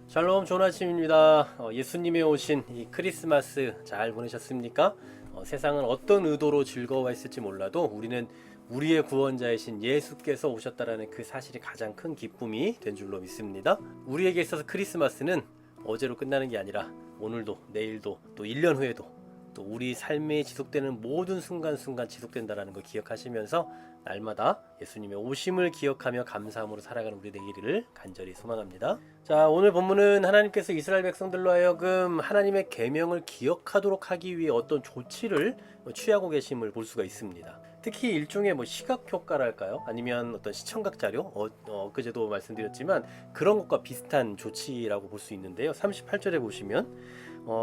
샬롬, 좋은 아침입니다. 예수님이 오신 이 크리스마스 잘 보내셨습니까? 세상은 어떤 의도로 즐거워했을지 몰라도 우리는 우리의 구원자이신 예수께서 오셨다라는 그 사실이 가장 큰 기쁨이 된 줄로 믿습니다. 우리에게 있어서 크리스마스는 어제로 끝나는 게 아니라 오늘도, 내일도, 또 1년 후에도 또 우리 삶에 지속되는 모든 순간순간 지속된다는 걸 기억하시면서 날마다 예수님의 오심을 기억하며 감사함으로 살아가는 우리 되기를 간절히 소망합니다. 자, 오늘 본문은 하나님께서 이스라엘 백성들로 하여금 하나님의 계명을 기억하도록 하기 위해 어떤 조치를 취하고 계심을 볼 수가 있습니다. 특히 일종의 시각 효과랄까요? 아니면 어떤 시청각 자료? 엊그제도 말씀드렸지만 그런 것과 비슷한 조치라고 볼 수 있는데요. 38절에 보시면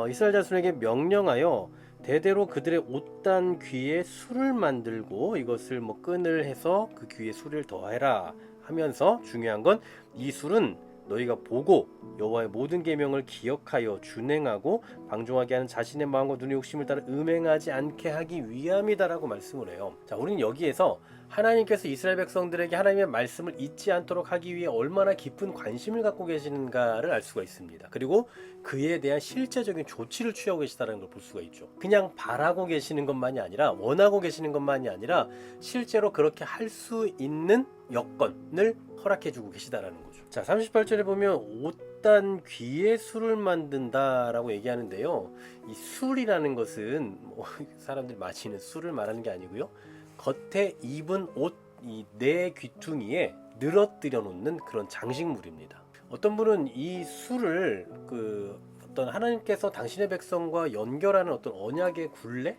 이스라엘 자손에게 명령하여 대대로 그들의 옷단 귀에 술을 만들고 이것을 끈을 해서 그 귀에 술을 더해라 하면서 중요한 건 이 술은 너희가 보고 여호와의 모든 계명을 기억하여 준행하고 방종하게 하는 자신의 마음과 눈의 욕심을 따라 음행하지 않게 하기 위함이다라고 말씀을 해요. 자, 우리는 여기에서 하나님께서 이스라엘 백성들에게 하나님의 말씀을 잊지 않도록 하기 위해 얼마나 깊은 관심을 갖고 계시는가를 알 수가 있습니다. 그리고 그에 대한 실제적인 조치를 취하고 계시다는 걸 볼 수가 있죠. 그냥 바라고 계시는 것만이 아니라 원하고 계시는 것만이 아니라 실제로 그렇게 할 수 있는 여건을 허락해주고 계시다라는 거죠. 자, 38절에 보면 옷단 귀에 술을 만든다라고 얘기하는데요. 이 술이라는 것은 사람들이 마시는 술을 말하는 게 아니고요. 겉에 입은 옷 이 내 귀퉁이에 늘어뜨려 놓는 그런 장식물입니다. 어떤 분은 이 술을 어떤 하나님께서 당신의 백성과 연결하는 어떤 언약의 굴레?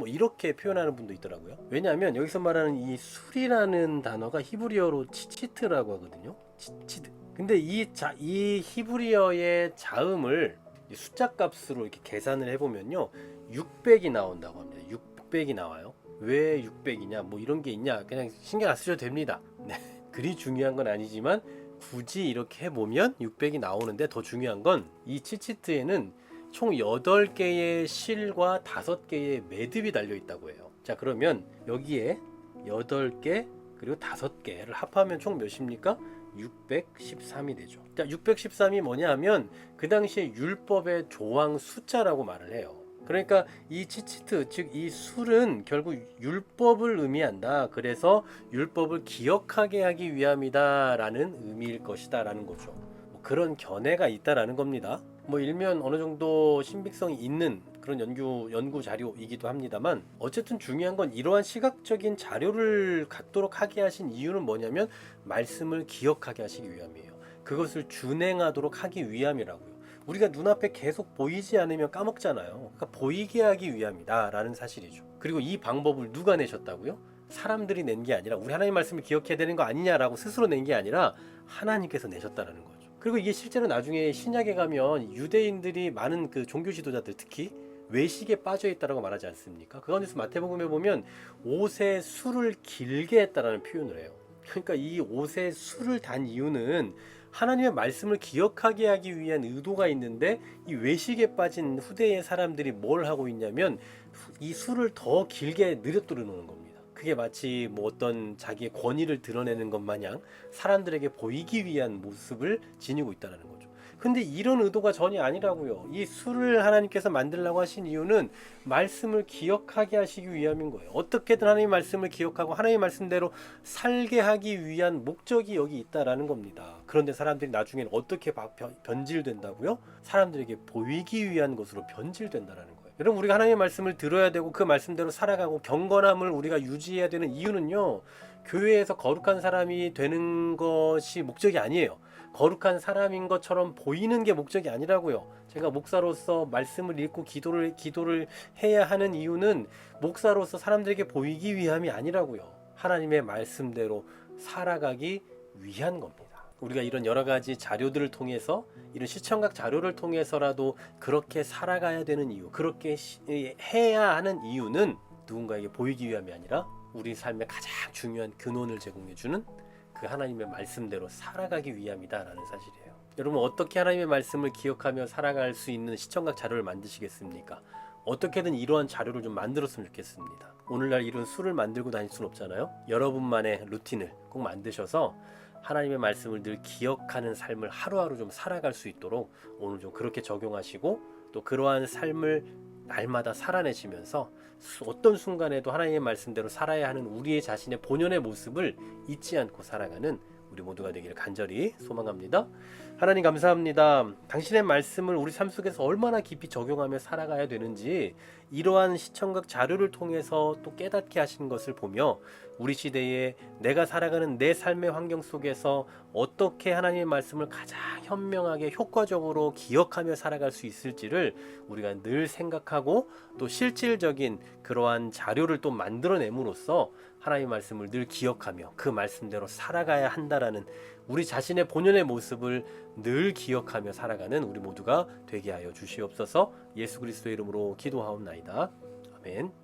이렇게 표현하는 분도 있더라고요. 왜냐하면 여기서 말하는 이 술이라는 단어가 히브리어로 치치트라고 하거든요. 치치드. 근데 이 히브리어의 자음을 숫자 값으로 이렇게 계산을 해보면요, 600이 나온다고 합니다. 600이 나와요. 왜 600이냐, 이런 게 있냐, 그냥 신경 안 쓰셔도 됩니다. 네, 그리 중요한 건 아니지만 굳이 이렇게 해보면 600이 나오는데, 더 중요한 건 이 치치트에는 총 8개의 실과 5개의 매듭이 달려 있다고 해요. 자, 그러면 여기에 8개 그리고 5개를 합하면 총 몇입니까? 613이 되죠. 자, 613이 뭐냐 하면 그 당시에 율법의 조항 숫자라고 말을 해요. 그러니까 이 치치트, 즉 이 술은 결국 율법을 의미한다. 그래서 율법을 기억하게 하기 위함이다 라는 의미일 것이다 라는 거죠. 그런 견해가 있다라는 겁니다. 일면 어느 정도 신빙성이 있는 그런 연구 자료이기도 합니다만, 어쨌든 중요한 건 이러한 시각적인 자료를 갖도록 하게 하신 이유는 뭐냐면 말씀을 기억하게 하시기 위함이에요. 그것을 준행하도록 하기 위함이라고요. 우리가 눈앞에 계속 보이지 않으면 까먹잖아요. 그러니까 보이게 하기 위함이다 라는 사실이죠. 그리고 이 방법을 누가 내셨다고요? 사람들이 낸 게 아니라, 우리 하나님 말씀을 기억해야 되는 거 아니냐라고 스스로 낸 게 아니라 하나님께서 내셨다는 거죠. 그리고 이게 실제로 나중에 신약에 가면 유대인들이 많은 그 종교 지도자들, 특히 외식에 빠져 있다라고 말하지 않습니까? 그 가운데서 마태복음에 보면 옷에 술을 길게 했다라는 표현을 해요. 그러니까 이 옷에 술을 단 이유는 하나님의 말씀을 기억하게 하기 위한 의도가 있는데, 이 외식에 빠진 후대의 사람들이 뭘 하고 있냐면 이 술을 더 길게 늘어뜨려 놓는 겁니다. 그게 마치 어떤 자기의 권위를 드러내는 것 마냥 사람들에게 보이기 위한 모습을 지니고 있다는 거죠. 근데 이런 의도가 전혀 아니라고요. 이 술을 하나님께서 만들라고 하신 이유는 말씀을 기억하게 하시기 위함인 거예요. 어떻게든 하나님의 말씀을 기억하고 하나님의 말씀대로 살게 하기 위한 목적이 여기 있다라는 겁니다. 그런데 사람들이 나중에는 어떻게 변질된다고요? 사람들에게 보이기 위한 것으로 변질된다라는 거예요. 여러분, 우리가 하나님의 말씀을 들어야 되고 그 말씀대로 살아가고 경건함을 우리가 유지해야 되는 이유는요, 교회에서 거룩한 사람이 되는 것이 목적이 아니에요. 거룩한 사람인 것처럼 보이는 게 목적이 아니라고요. 제가 목사로서 말씀을 읽고 기도를 해야 하는 이유는 목사로서 사람들에게 보이기 위함이 아니라고요. 하나님의 말씀대로 살아가기 위한 겁니다. 우리가 이런 여러 가지 자료들을 통해서, 이런 시청각 자료를 통해서라도 그렇게 살아가야 되는 이유, 그렇게 해야 하는 이유는 누군가에게 보이기 위함이 아니라 우리 삶의 가장 중요한 근원을 제공해주는 그 하나님의 말씀대로 살아가기 위함이다라는 사실이에요. 여러분, 어떻게 하나님의 말씀을 기억하며 살아갈 수 있는 시청각 자료를 만드시겠습니까? 어떻게든 이러한 자료를 좀 만들었으면 좋겠습니다. 오늘날 이런 술을 만들고 다닐 수는 없잖아요. 여러분만의 루틴을 꼭 만드셔서 하나님의 말씀을 늘 기억하는 삶을 하루하루 좀 살아갈 수 있도록 오늘 좀 그렇게 적용하시고 또 그러한 삶을 날마다 살아내시면서 어떤 순간에도 하나님의 말씀대로 살아야 하는 우리의 자신의 본연의 모습을 잊지 않고 살아가는 우리 모두가 되기를 간절히 소망합니다. 하나님 감사합니다. 당신의 말씀을 우리 삶 속에서 얼마나 깊이 적용하며 살아가야 되는지 이러한 시청각 자료를 통해서 또 깨닫게 하신 것을 보며 우리 시대에 내가 살아가는 내 삶의 환경 속에서 어떻게 하나님의 말씀을 가장 현명하게 효과적으로 기억하며 살아갈 수 있을지를 우리가 늘 생각하고 또 실질적인 그러한 자료를 또 만들어냄으로써 하나님의 말씀을 늘 기억하며 그 말씀대로 살아가야 한다라는 우리 자신의 본연의 모습을 늘 기억하며 살아가는 우리 모두가 되게 하여 주시옵소서. 예수 그리스도의 이름으로 기도하옵나이다. 아멘.